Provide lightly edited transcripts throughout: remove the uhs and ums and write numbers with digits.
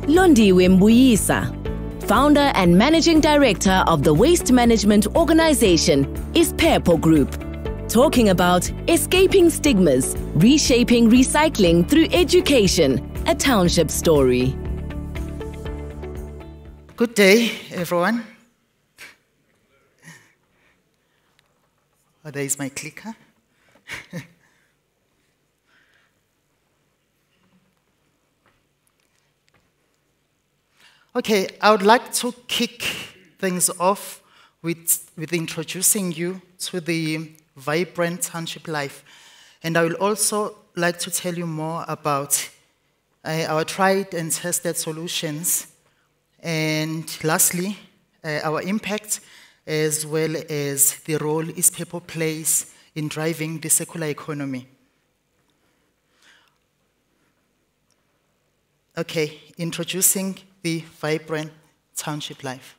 Londiwe Mbuyisa, founder and managing director of the waste management organization ISPEPO Group, talking about escaping stigmas, reshaping recycling through education, a township story. Good day, everyone. Oh, there is my clicker. Okay, I would like to kick things off with introducing you to the vibrant township life. And I will also like to tell you more about our tried and tested solutions. And lastly, our impact, as well as the role ISPEPO plays in driving the circular economy. Okay, introducing the vibrant township life.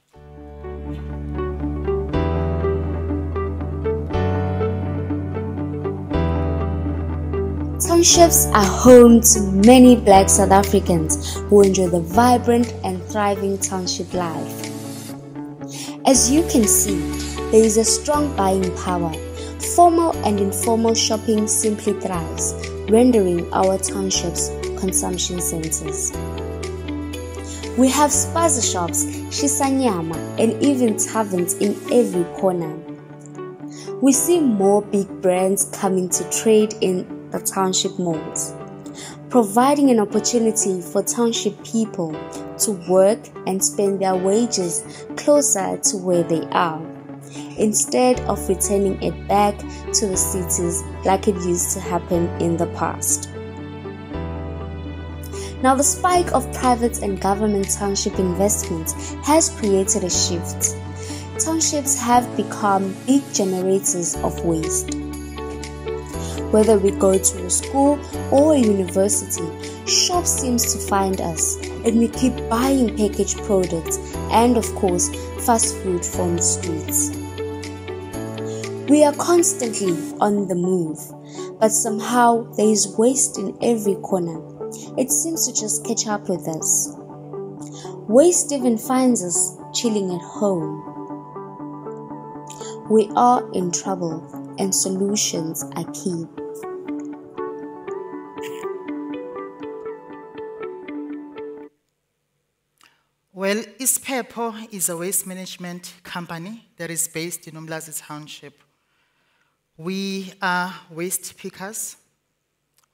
Townships are home to many Black South Africans who enjoy the vibrant and thriving township life. As you can see, there is a strong buying power. Formal and informal shopping simply thrives, rendering our townships consumption centers. We have spaza shops, shisanyama, and even taverns in every corner. We see more big brands coming to trade in the township malls, providing an opportunity for township people to work and spend their wages closer to where they are, instead of returning it back to the cities like it used to happen in the past. Now, the spike of private and government township investment has created a shift. Townships have become big generators of waste. Whether we go to a school or a university, shops seems to find us, and we keep buying packaged products and, of course, fast food from the streets. We are constantly on the move, but somehow there is waste in every corner. It seems to just catch up with us. Waste even finds us chilling at home. We are in trouble, and solutions are key. Well, ISPEPO is a waste management company that is based in Umlazi Township. We are waste pickers.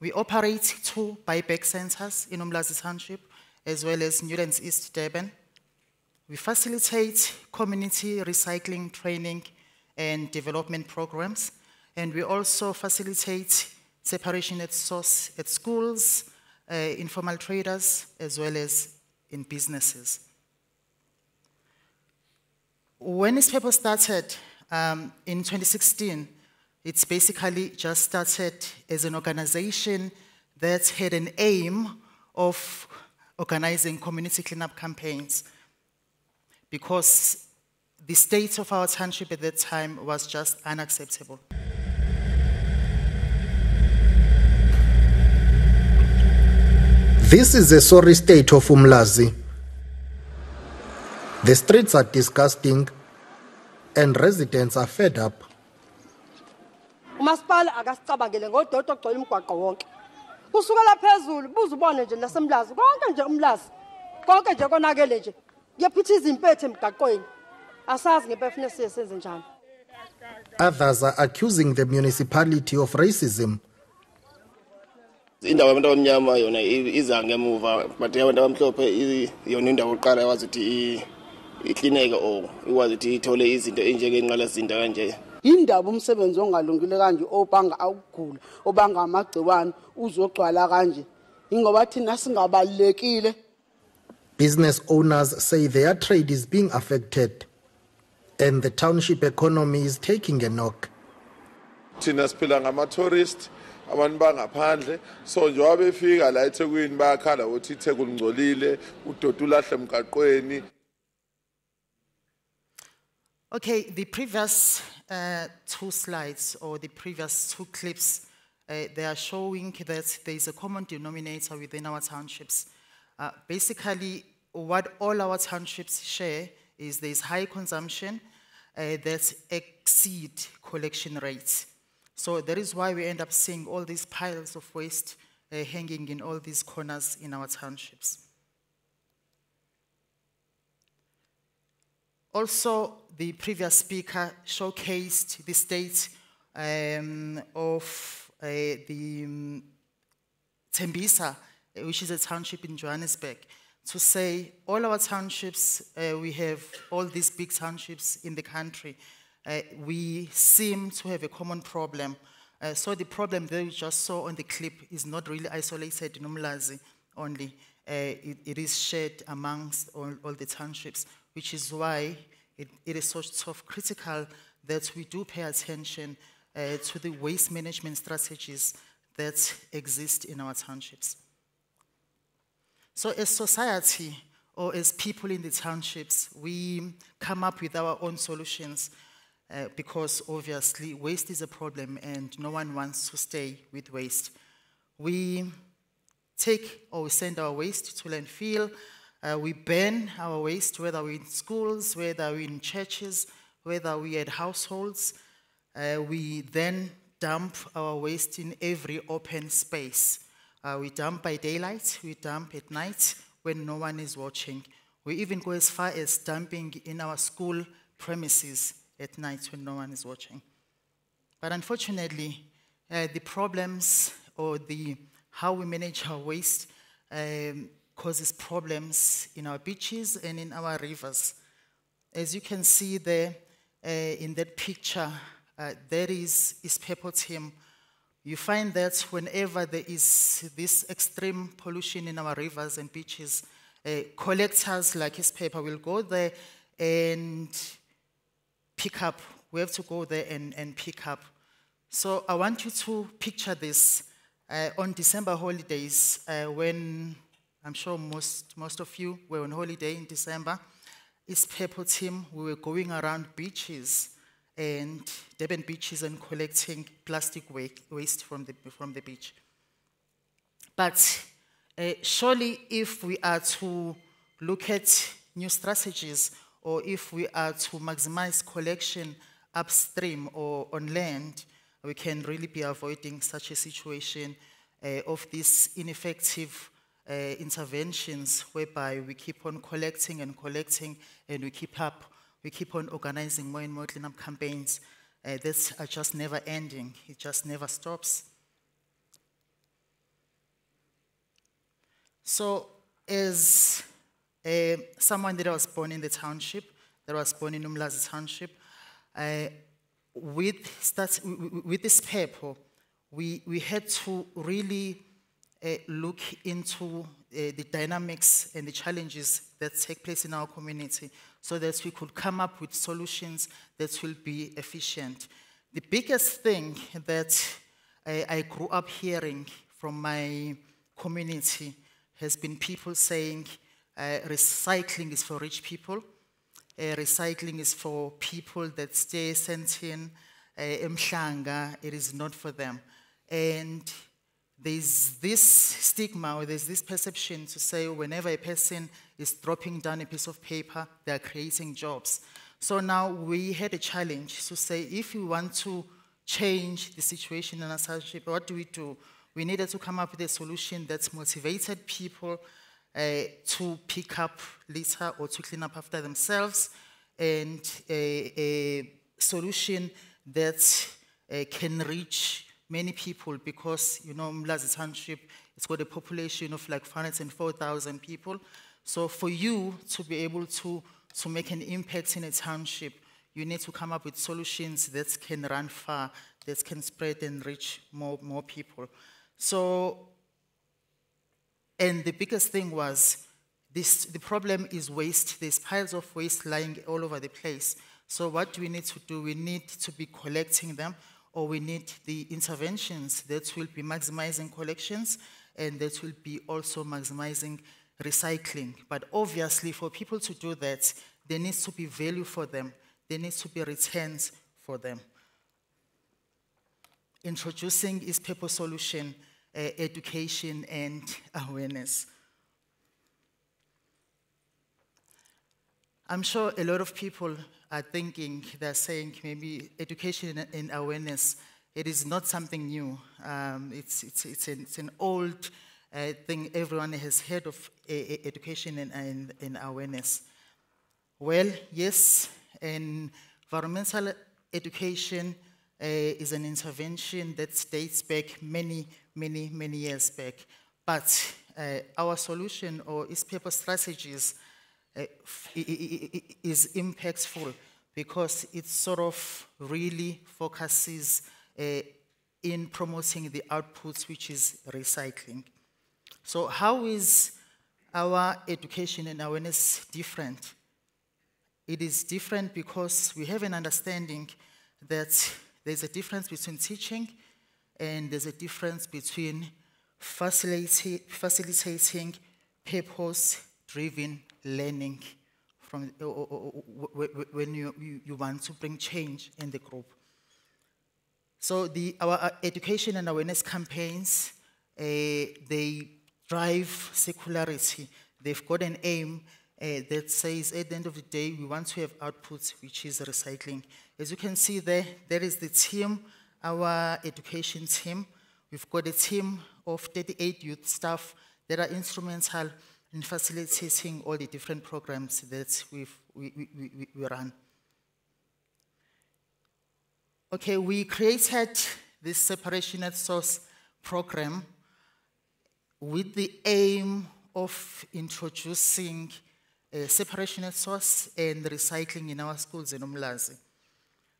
We operate 2 buyback centers in Umlazi Township, as well as Newlands East Durban. We facilitate community recycling training and development programs, and we also facilitate separation at source at schools, informal traders, as well as in businesses. When ISPEPO started in 2016, it's basically just started as an organization that had an aim of organizing community cleanup campaigns, because the state of our township at that time was just unacceptable. This is a sorry state of Umlazi. The streets are disgusting and residents are fed up. Umasipala akasicabangele ngododo ogcwele umgwaqo wonke. Kusukela phezulu buzubone nje nasemlazi konke nje umlazi. Konke nje konakele nje. Kuyaphitha izimpethe emgaqweni. Asazi ngempefune siyenze njani. Others are accusing the municipality of racism. Indawo yabantu abamnyama yona iza ngemuva, but yabantu abamhlophe yona indawo oqala yazi ukuthi iklineke o ikwazi ukuthi ithole izinto enjenge inqalazinda kanje. Indaba umsebenzi ongalungile kanje obanga awugula obanga amagciwane uzogcwala kanje ingoba thina singabalekile. Business owners say their trade is being affected and the township economy is taking a knock. Thina siphila ngama tourists abantu bangaphandle, so njengoba befika la eThekwini bayakhala ukuthi iThekwini ngcolile udodo ulahle emgaqweni. Okay, the previous 2 slides, or the previous 2 clips, they are showing that there is a common denominator within our townships. Basically, what all our townships share is there's high consumption that exceed collection rates. So that is why we end up seeing all these piles of waste hanging in all these corners in our townships. Also, the previous speaker showcased the state of the Tembisa, which is a township in Johannesburg, to say all our townships, we have all these big townships in the country, we seem to have a common problem. So the problem that we just saw on the clip is not really isolated in Umlazi only. It is shared amongst all the townships, which is why it is sort of critical that we do pay attention to the waste management strategies that exist in our townships. So as society, or as people in the townships, we come up with our own solutions because obviously waste is a problem and no one wants to stay with waste. We take or we send our waste to landfill, we burn our waste, whether we're in schools, whether we're in churches, whether we're at households. We then dump our waste in every open space. We dump by daylight, we dump at night when no one is watching. We even go as far as dumping in our school premises at night when no one is watching. But unfortunately, the problems or how we manage our waste causes problems in our beaches and in our rivers. As you can see there in that picture, there is Isiphepo Team. You find that whenever there is this extreme pollution in our rivers and beaches, collectors like Isiphepo will go there and pick up. We have to go there and pick up. So I want you to picture this on December holidays when I'm sure most of you were on holiday in December. Isiphepo Team, we were going around beaches and Durban beaches and collecting plastic waste from the beach. But surely if we are to look at new strategies or if we are to maximize collection upstream or on land, we can really be avoiding such a situation of these ineffective interventions whereby we keep on collecting and we keep on organizing more and more cleanup campaigns that are just never ending. It just never stops. So as someone that was born in the township, that was born in Umlazi Township, with Isiphepo, we had to really look into the dynamics and the challenges that take place in our community so that we could come up with solutions that will be efficient. The biggest thing that I grew up hearing from my community has been people saying recycling is for rich people, recycling is for people that stay Sandton, Mhlanga, it is not for them. And there's this stigma or there's this perception to say whenever a person is dropping down a piece of paper, they're creating jobs. So now we had a challenge to say if we want to change the situation in our township, what do? We needed to come up with a solution that motivated people to pick up litter or to clean up after themselves, and a solution that can reach many people because, you know, Umlazi Township, it's got a population of like 404,000 people. So for you to be able to make an impact in a township, you need to come up with solutions that can run far, that can spread and reach more people. So, and the biggest thing was, the problem is waste. There's piles of waste lying all over the place. So what do we need to do? We need to be collecting them, or we need the interventions that will be maximizing collections and that will be also maximizing recycling. But obviously, for people to do that, there needs to be value for them. There needs to be returns for them. Introducing Isiphepo solution, education and awareness. I'm sure a lot of people are thinking, they're saying maybe education and awareness, it is not something new. It's an old thing everyone has heard of, education and awareness. Well, yes, environmental education is an intervention that dates back many years back. But our solution or its purpose strategies is impactful because it sort of really focuses in promoting the outputs, which is recycling. So how is our education and awareness different? It is different because we have an understanding that there's a difference between teaching and there's a difference between facilitating purpose-driven learning from when you want to bring change in the group. So our education and awareness campaigns, they drive circularity. They've got an aim that says at the end of the day, we want to have outputs, which is recycling. As you can see there is the team, our education team. We've got a team of 38 youth staff that are instrumental in facilitating all the different programs that we run. Okay, we created this separation at source program with the aim of introducing separation at source and recycling in our schools in Umlazi.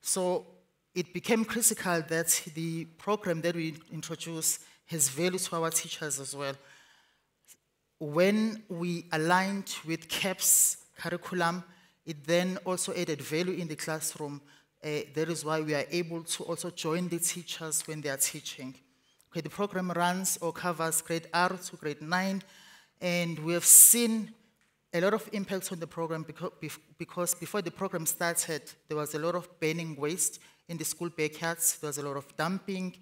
So it became critical that the program that we introduced has value to our teachers as well. When we aligned with CAP's curriculum, it then also added value in the classroom. That is why we are able to also join the teachers when they are teaching. Okay, the program runs or covers grade R to grade 9, and we have seen a lot of impacts on the program because before the program started, there was a lot of burning waste in the school backyards. There was a lot of dumping,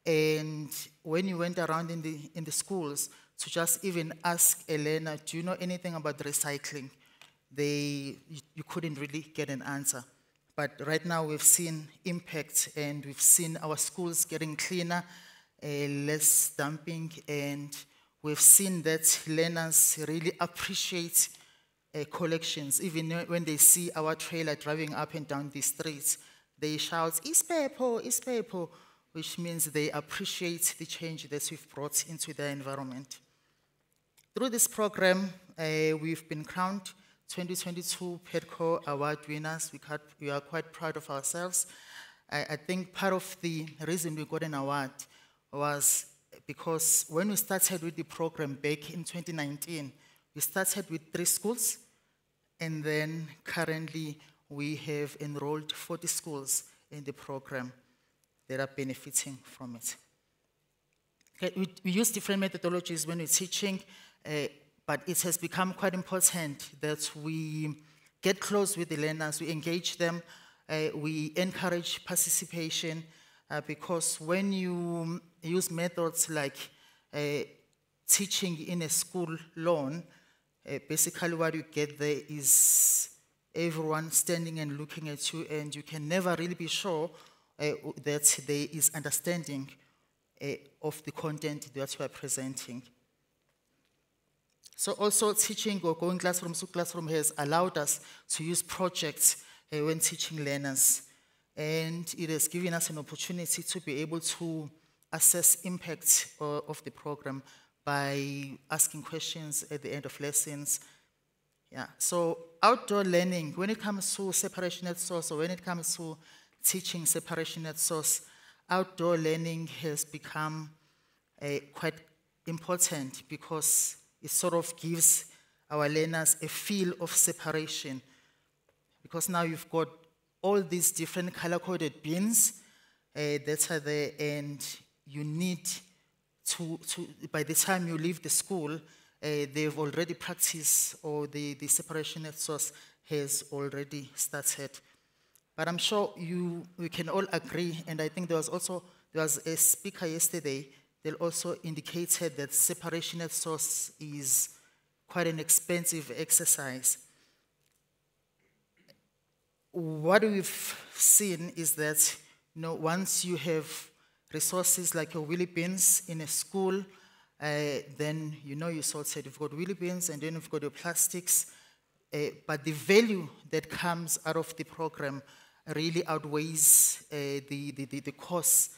and when you went around in the schools to just even ask a learner, do you know anything about recycling? You couldn't really get an answer. But right now we've seen impact, and we've seen our schools getting cleaner, less dumping, and we've seen that learners really appreciate collections. Even when they see our trailer driving up and down the streets, they shout, "Ispepo, Ispepo," which means they appreciate the change that we've brought into their environment. Through this program, we've been crowned 2022 PEDCO Award winners. We are quite proud of ourselves. I think part of the reason we got an award was because when we started with the program back in 2019, we started with 3 schools, and then currently we have enrolled 40 schools in the program that are benefiting from it. Okay, we use different methodologies when we're teaching, but it has become quite important that we get close with the learners, we engage them, we encourage participation, because when you use methods like teaching in a school loan, basically what you get there is everyone standing and looking at you, and you can never really be sure that there is understanding of the content that you are presenting. So also teaching or going classroom to classroom has allowed us to use projects when teaching learners. And it has given us an opportunity to be able to assess impact of the program by asking questions at the end of lessons. Yeah. So outdoor learning, when it comes to separation at source, or when it comes to teaching separation at source, outdoor learning has become quite important because it sort of gives our learners a feel of separation. Because now you've got all these different color-coded bins that are there, and you need to by the time you leave the school, they've already practiced, or the separation at source has already started. But I'm sure we can all agree, and I think there was a speaker yesterday that also indicated that separation at source is quite an expensive exercise. what we've seen is that, once you have resources like your wheelie bins in a school, then you sorted. You've got wheelie bins and then you've got your plastics. But the value that comes out of the program really outweighs the cost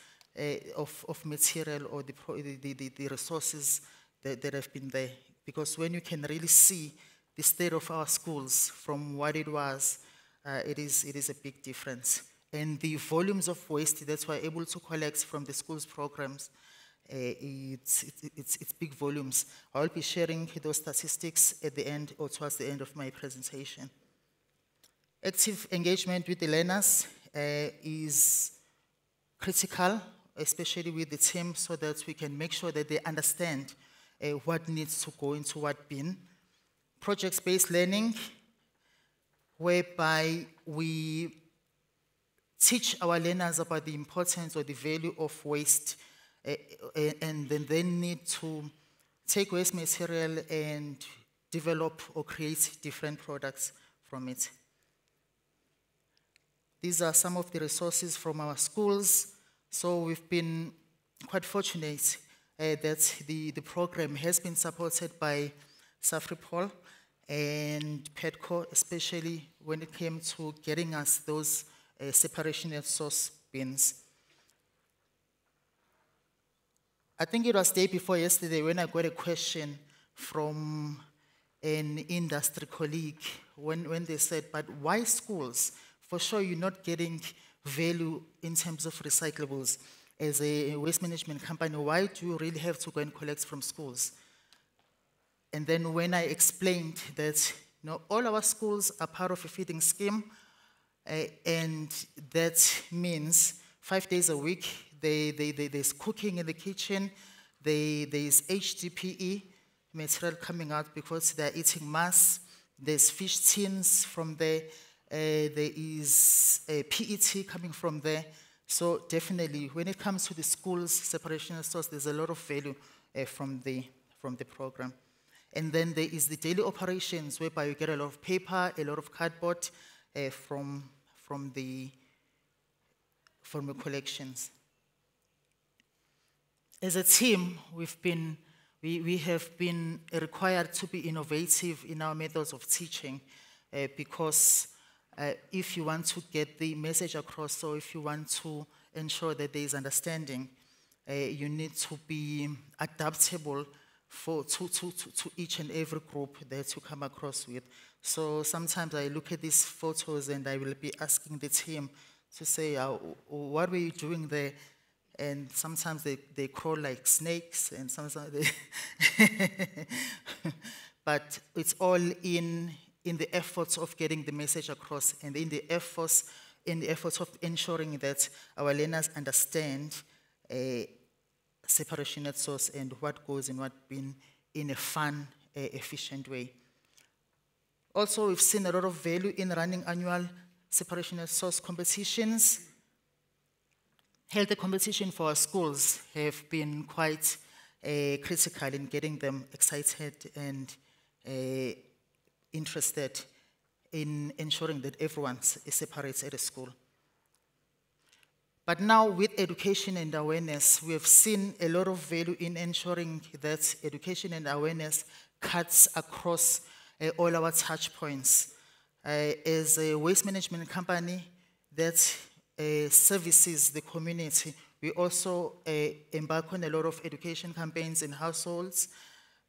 of material or the resources that have been there. Because when you can really see the state of our schools from what it was, it is a big difference. And the volumes of waste that we're able to collect from the schools programs, it's big volumes. I'll be sharing those statistics at the end or towards the end of my presentation. Active engagement with the learners is critical, especially with the team, so that we can make sure that they understand what needs to go into what bin. Project-based learning, whereby we teach our learners about the importance or the value of waste, and then they need to take waste material and develop or create different products from it. These are some of the resources from our schools. So we've been quite fortunate that the program has been supported by Safripol and PEDCO, especially when it came to getting us those separation at source bins. I think it was the day before yesterday when I got a question from an industry colleague when they said, but why schools? For sure you're not getting value in terms of recyclables. As a waste management company, why do you really have to go and collect from schools? And then when I explained that all our schools are part of a feeding scheme, and that means 5 days a week, there's cooking in the kitchen, there's HDPE material coming out because they're eating mass, there's fish tins from there, there is a PET coming from there. So definitely, when it comes to the schools separation of source, there's a lot of value from the program. And then there is the daily operations, whereby you get a lot of paper, a lot of cardboard from the collections. As a team, we have been required to be innovative in our methods of teaching, because if you want to get the message across, or if you want to ensure that there is understanding, you need to be adaptable to each and every group that you come across with. So sometimes I look at these photos and I will be asking the team to say, what were you doing there? And sometimes they crawl like snakes, and sometimes they but it's all in the efforts of getting the message across, and in the efforts of ensuring that our learners understand separation at source and what goes in what bin in a fun, efficient way. Also, we've seen a lot of value in running annual separation at source competitions. Healthy competition for our schools have been quite critical in getting them excited and interested in ensuring that everyone is separated at a school. But now with education and awareness, we have seen a lot of value in ensuring that education and awareness cuts across all our touch points. As a waste management company that services the community, we also embark on a lot of education campaigns in households,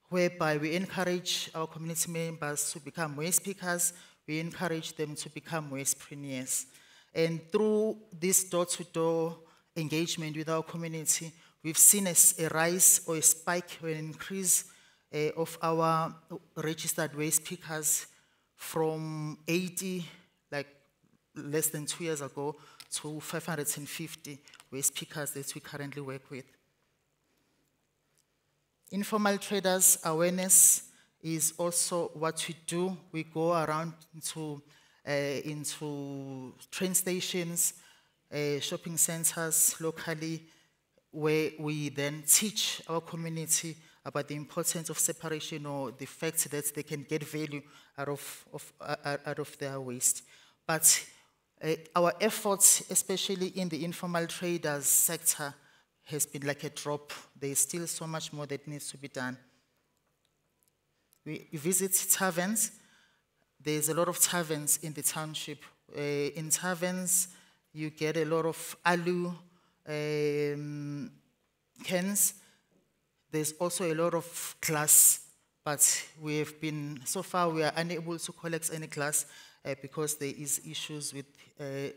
whereby we encourage our community members to become waste pickers, we encourage them to become wastepreneurs. And through this door-to-door engagement with our community, we've seen a rise or a spike or an increase of our registered waste pickers from 80, like less than 2 years ago, to 550 waste pickers that we currently work with. Informal traders awareness is also what we do. We go around into train stations, shopping centers locally, where we then teach our community about the importance of separation, or the fact that they can get value out of their waste. But Our efforts, especially in the informal traders sector, has been like a drop. There's still so much more that needs to be done. We visit taverns. There's a lot of taverns in the township. In taverns, you get a lot of alu cans. There's also a lot of glass, but so far we are unable to collect any glass because there is issues with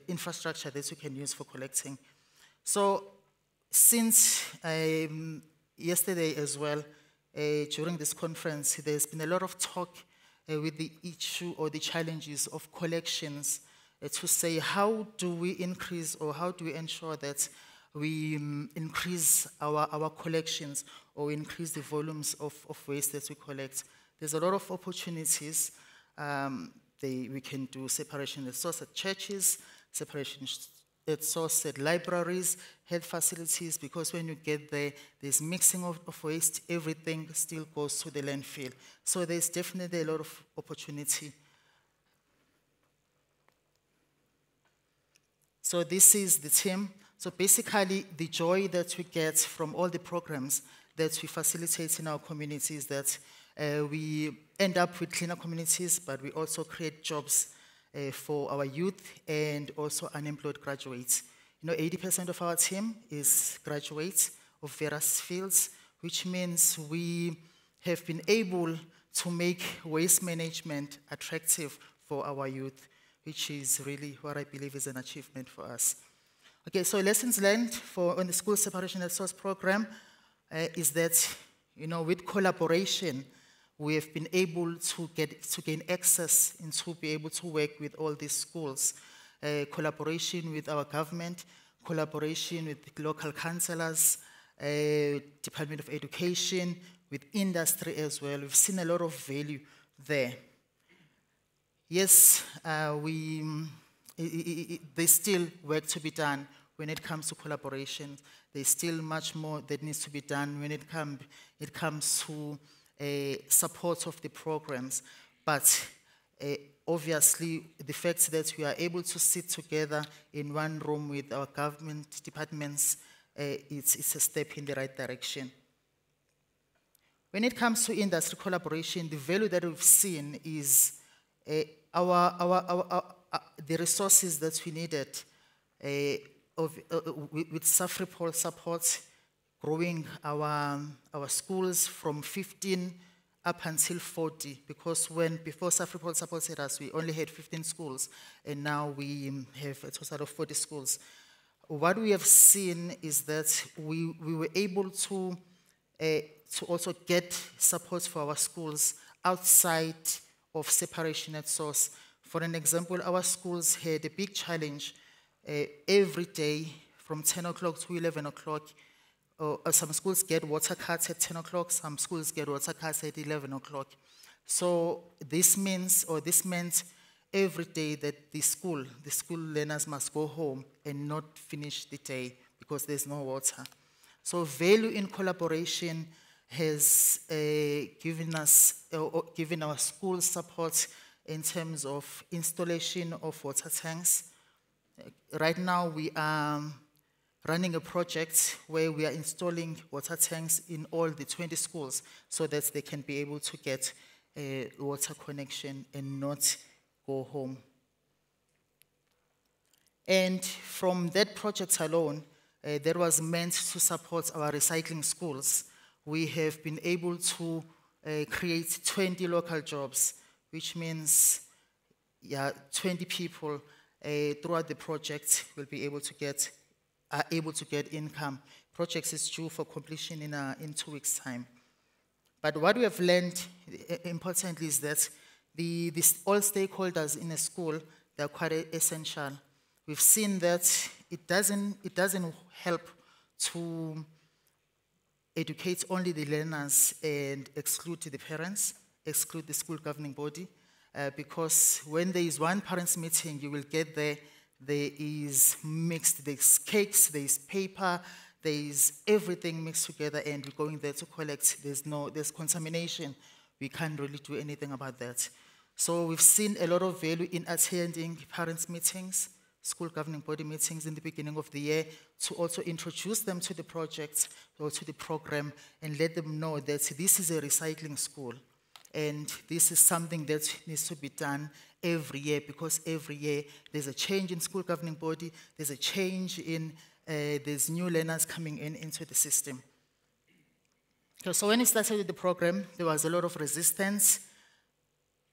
infrastructure that you can use for collecting. So since yesterday as well, during this conference, there's been a lot of talk with the issue or the challenges of collections to say how do we increase or how do we ensure that we increase our collections or increase the volumes of waste that we collect. There's a lot of opportunities. We can do separation at source at churches, separation at source at libraries, health facilities, because when you get there, there's mixing of waste, everything still goes to the landfill. So there's definitely a lot of opportunity. So this is the team. So basically, the joy that we get from all the programs that we facilitate in our communities, that we end up with cleaner communities, but we also create jobs for our youth and also unemployed graduates. 80% of our team is graduates of various fields, which means we have been able to make waste management attractive for our youth, which is really what I believe is an achievement for us. Okay, so lessons learned on the School Separation at Source program is that, with collaboration, we have been able to gain access and to be able to work with all these schools. Collaboration with our government, collaboration with the local councillors, Department of Education, with industry as well. We've seen a lot of value there. Yes, there's still work to be done when it comes to collaboration. There's still much more that needs to be done when it comes to support of the programs. But obviously, the fact that we are able to sit together in one room with our government departments, it's a step in the right direction. When it comes to industry collaboration, the value that we've seen is the resources that we needed with Safripol support, growing our schools from 15 up until 40, because before Safripol supported us, we only had 15 schools, and now we have a total of 40 schools. What we have seen is that we were able to also get support for our schools outside of separation at source. For an example, our schools had a big challenge every day from 10 o'clock to 11 o'clock. Some schools get water cuts at 10 o'clock, some schools get water cuts at 11 o'clock. So this meant every day that the school learners must go home and not finish the day because there's no water. So value in collaboration has given our school support in terms of installation of water tanks. Right now we are running a project where we are installing water tanks in all the 20 schools so that they can be able to get a water connection and not go home. And from that project alone, that was meant to support our recycling schools. We have been able to create 20 local jobs, which means 20 people throughout the project will be able to get income. Project is due for completion in 2 weeks' time. But what we have learned importantly is that all stakeholders in a school, they're quite essential. We've seen that it doesn't help to educate only the learners and exclude the parents, exclude the school governing body, because when there is one parents' meeting, you will get there is mixed, there's cakes, there's paper, there's everything mixed together, and we're going there to collect. There's contamination. We can't really do anything about that. So we've seen a lot of value in attending parents' meetings. school governing body meetings in the beginning of the year to also introduce them to the project or to the program and let them know that this is a recycling school and this is something that needs to be done every year, because every year there's a change in school governing body, there's a change in, there's new learners coming into the system. So when we started with the program, there was a lot of resistance,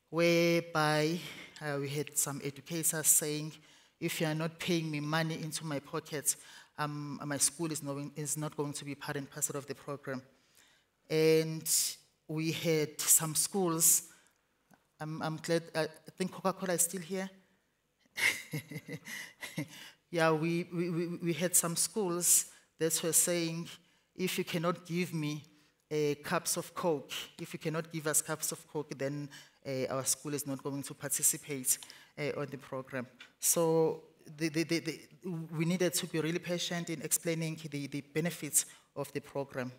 whereby we had some educators saying, if you are not paying me money into my pocket, my school is not going to be part and parcel of the program. And we had some schools, I'm glad, I think Coca-Cola is still here. Yeah, we had some schools that were saying, if you cannot give me cups of Coke, if you cannot give us cups of Coke, then our school is not going to participate on the program. So we needed to be really patient in explaining the benefits of the program.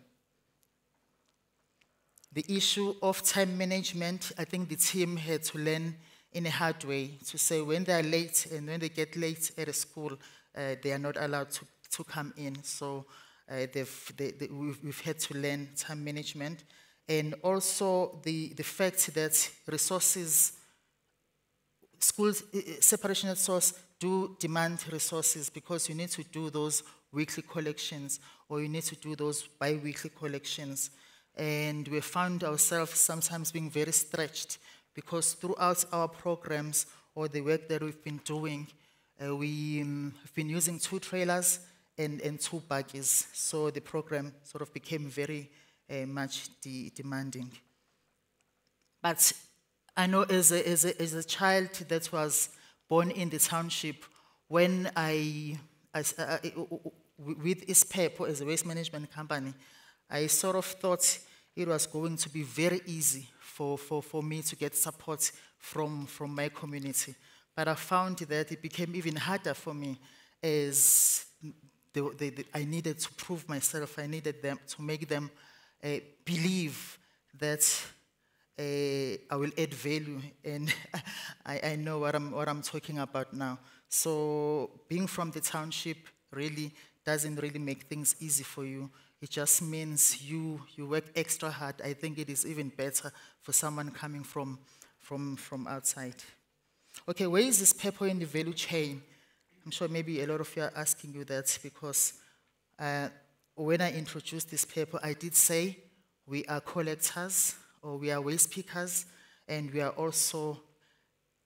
The issue of time management, I think the team had to learn in a hard way to say when they are late and when they get late at a school, they are not allowed to come in. So we've had to learn time management. And also the fact that resources, schools, separation at source do demand resources, because you need to do those weekly collections or you need to do those bi-weekly collections. And we found ourselves sometimes being very stretched, because throughout our programs or the work that we've been doing, we've been using 2 trailers and 2 buggies. So the program sort of became very much demanding. But I know as a child that was born in the township, when with ISPEPO as a waste management company, I sort of thought it was going to be very easy for me to get support from my community. But I found that it became even harder for me, as I needed to prove myself. I needed them to make them believe that I will add value, and I know what I'm talking about now. So being from the township really doesn't really make things easy for you. It just means you work extra hard. I think it is even better for someone coming from outside. Okay, where is ISPEPO in the value chain? I'm sure maybe a lot of you are asking you that, because when I introduced ISPEPO, I did say we are collectors, or we are waste pickers, and we are also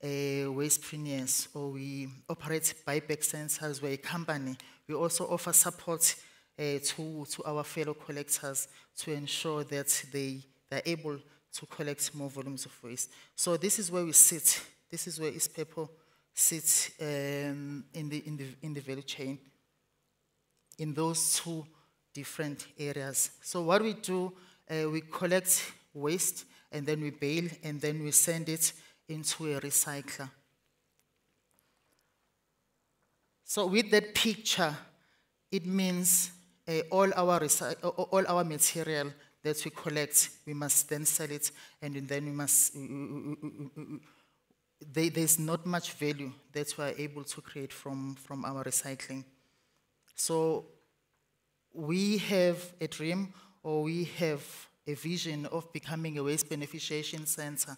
wastepreneurs, or we operate buyback centers. We're a company. We also offer support to our fellow collectors to ensure that they're able to collect more volumes of waste. So this is where we sit. This is where ISPEPO sits in the value chain, in those 2 different areas. So what we do, we collect waste, and then we bale, and then we send it into a recycler. So with that picture, it means all our material that we collect, we must then sell it, and then we must, there's not much value that we are able to create from our recycling. So we have a dream, or we have a vision of becoming a waste beneficiation center,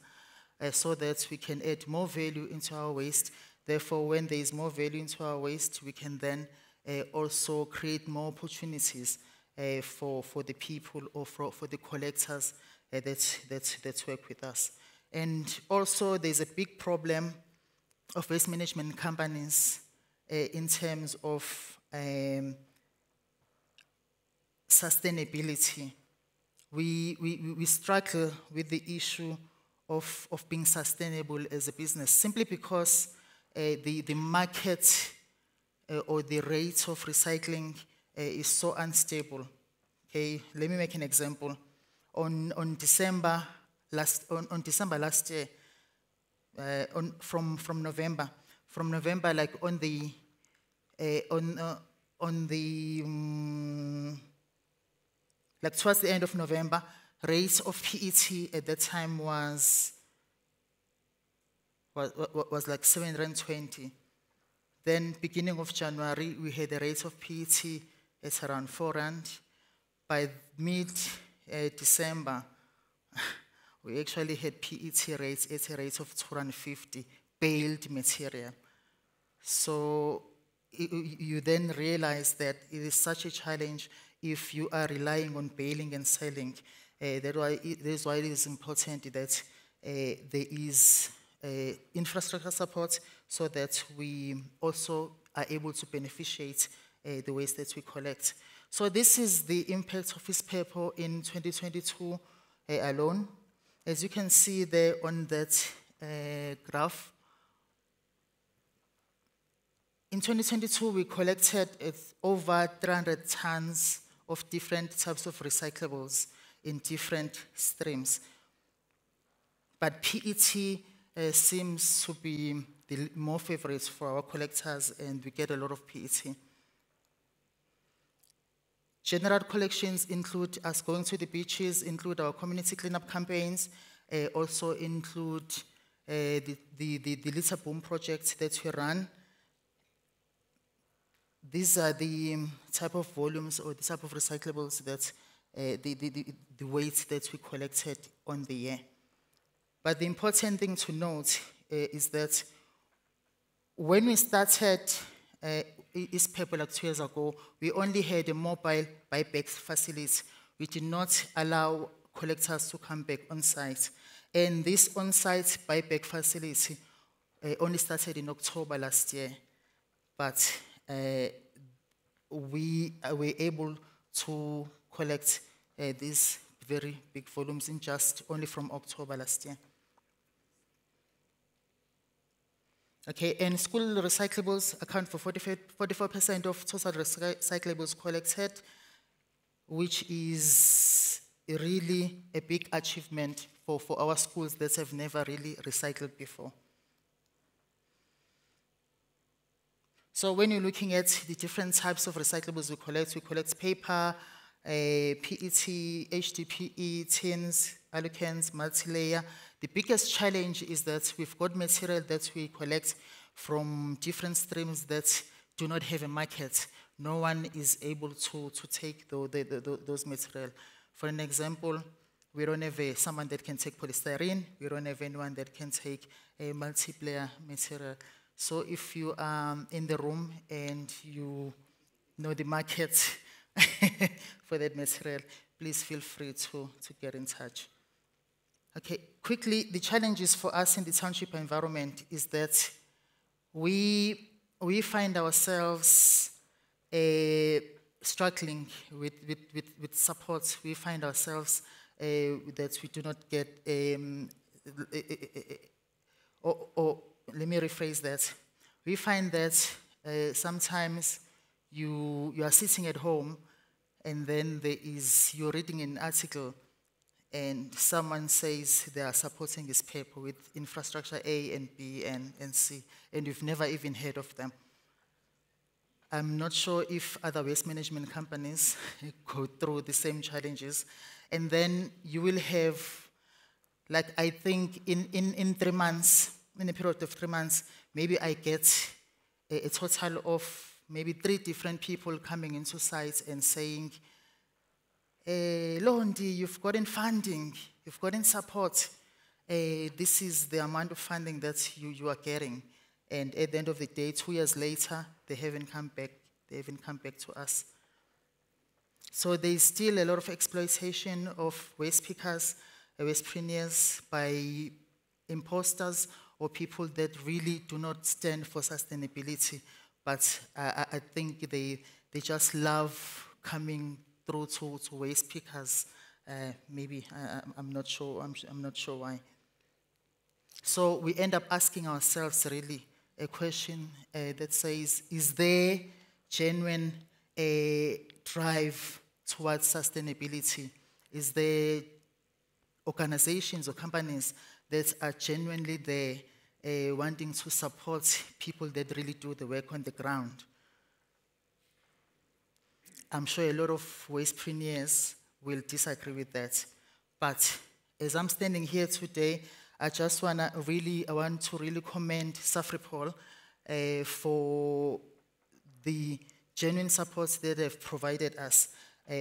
so that we can add more value into our waste. Therefore, when there is more value into our waste, we can then also create more opportunities for the people, or for the collectors that work with us. And also, there's a big problem of waste management companies in terms of sustainability. We struggle with the issue of being sustainable as a business, simply because the market or the rate of recycling is so unstable. Okay, let me make an example. On December last year, from November, like on the like towards the end of November, rate of PET at that time was like 720. Then beginning of January, we had a rate of PET at around 4 rand. By mid-December, we actually had PET rates at a rate of 250, baled material. So you then realize that it is such a challenge if you are relying on baling and selling. That's why it is important that there is infrastructure support so that we also are able to beneficiate the waste that we collect. So this is the impact of Isphepho in 2022 alone. As you can see there on that graph, in 2022 we collected over 300 tons of different types of recyclables in different streams. But PET seems to be the more favorite for our collectors, and we get a lot of PET. General collections include us going to the beaches, include our community cleanup campaigns, also include the litter boom project that we run. These are the type of volumes or the type of recyclables that the weight that we collected on the year. But the important thing to note is that when we started Isphepho like 2 years ago, we only had a mobile buyback facility. We did not allow collectors to come back on site. And this on-site buyback facility only started in October last year. But we were able to collect these very big volumes in just only from October last year. Okay, and school recyclables account for 44% of total recyclables collected, which is really a big achievement for our schools that have never really recycled before. So when you're looking at the different types of recyclables we collect paper, PET, HDPE, tins, alucans, multi-layer. The biggest challenge is that we've got material that we collect from different streams that do not have a market. No one is able to take those material. For an example, we don't have someone that can take polystyrene. We don't have anyone that can take a multi-layer material. So if you are in the room and you know the market for that material, please feel free to get in touch. Okay, quickly, the challenges for us in the township environment is that we find ourselves struggling with support. We find ourselves that we do not get, or let me rephrase that. We find that sometimes you are sitting at home and then you're reading an article and someone says they are supporting Isphepho with infrastructure A and B and C, and you've never even heard of them. I'm not sure if other waste management companies go through the same challenges. And then you will have, like I think in 3 months, in a period of 3 months, maybe I get a total of maybe 3 different people coming into sites and saying, Londi, you've gotten funding, you've gotten support. This is the amount of funding that you are getting. And at the end of the day, 2 years later, they haven't come back. They haven't come back to us. So there is still a lot of exploitation of waste pickers, wastepreneurs by imposters or people that really do not stand for sustainability. But I think they just love coming through to waste pickers. Maybe I'm not sure. I'm not sure why. So we end up asking ourselves really a question that says: is there genuine drive towards sustainability? Is there organizations or companies that are genuinely there wanting to support people that really do the work on the ground? I'm sure a lot of wastepreneurs will disagree with that. But as I'm standing here today, I want to really commend Safripol for the genuine supports that they've provided us.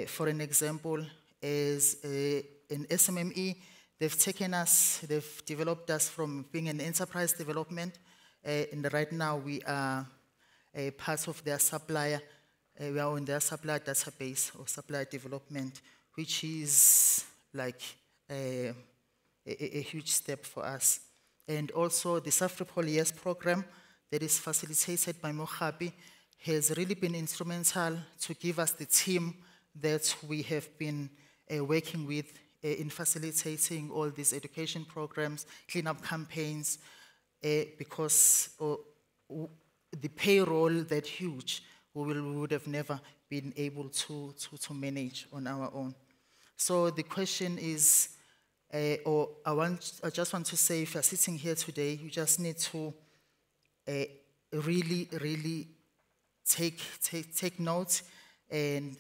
For an example, as an SMME, they've developed us from being an enterprise development, and right now we are a part of their supplier. We are on their supplier database or supplier development, which is like a huge step for us. And also the Safripol Yes program that is facilitated by Mohabi has really been instrumental to give us the team that we have been working with in facilitating all these education programs, cleanup campaigns, because the payroll that huge, we would have never been able to manage on our own. So the question is, I just want to say, if you're sitting here today, you just need to really take note, and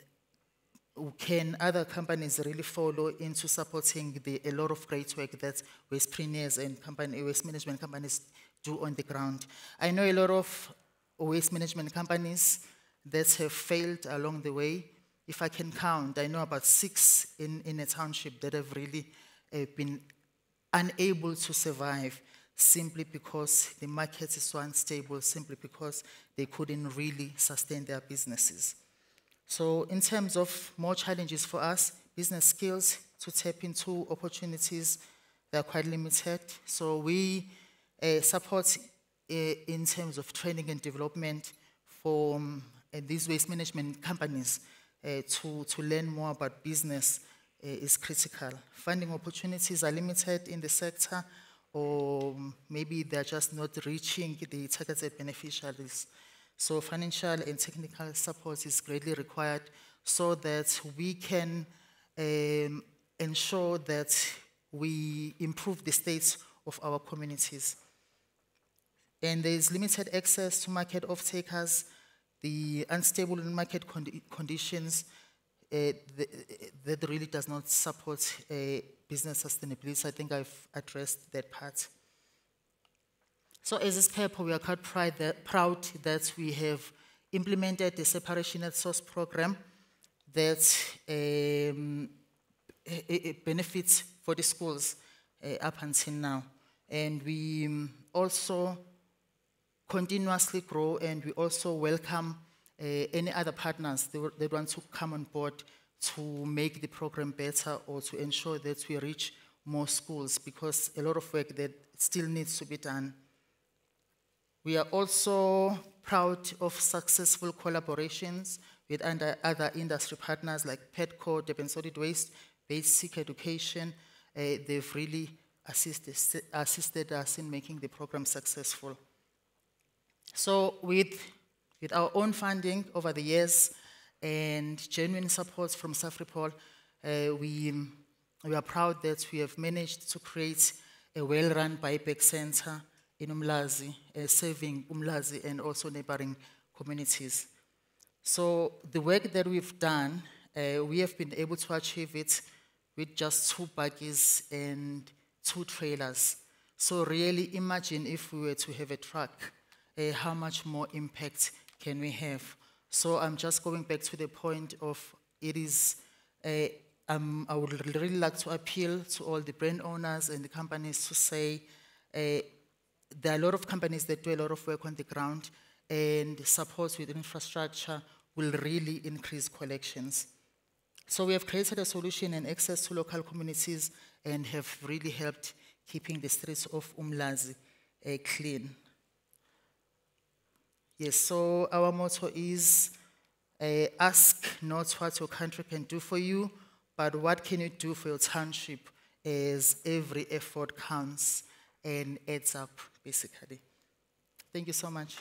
can other companies really follow into supporting a lot of great work that wastepreneurs and waste management companies do on the ground. I know a lot of waste management companies that have failed along the way. If I can count, I know about 6 in a township that have really been unable to survive simply because the market is so unstable, simply because they couldn't really sustain their businesses. So in terms of more challenges for us, business skills to tap into opportunities, they're quite limited. So we support in terms of training and development for these waste management companies to learn more about business is critical. Funding opportunities are limited in the sector, or maybe they're just not reaching the targeted beneficiaries. So financial and technical support is greatly required so that we can ensure that we improve the state of our communities. And there is limited access to market off-takers, the unstable market conditions that really does not support business sustainability. I think I've addressed that part. So as SPEPO, we are quite proud that we have implemented the separation at source program that benefits for the schools up until now. And we also continuously grow, and we also welcome any other partners that want to come on board to make the program better or to ensure that we reach more schools, because a lot of work that still needs to be done. We are also proud of successful collaborations with other industry partners like PETCO, Durban Solid Waste, Basic Education. They've really assisted us in making the program successful. So with our own funding over the years and genuine support from Safripol, we are proud that we have managed to create a well-run buyback center in Umlazi, serving Umlazi and also neighboring communities. So the work that we've done, we have been able to achieve it with just 2 buggies and 2 trailers. So really imagine if we were to have a truck, how much more impact can we have? So I'm just going back to the point of it is, I would really like to appeal to all the brand owners and the companies to say, there are a lot of companies that do a lot of work on the ground, and support with infrastructure will really increase collections. So we have created a solution and access to local communities and have really helped keeping the streets of Umlazi clean. Yes, so our motto is, ask not what your country can do for you, but what can you do for your township, as every effort counts and adds up, basically. Thank you so much.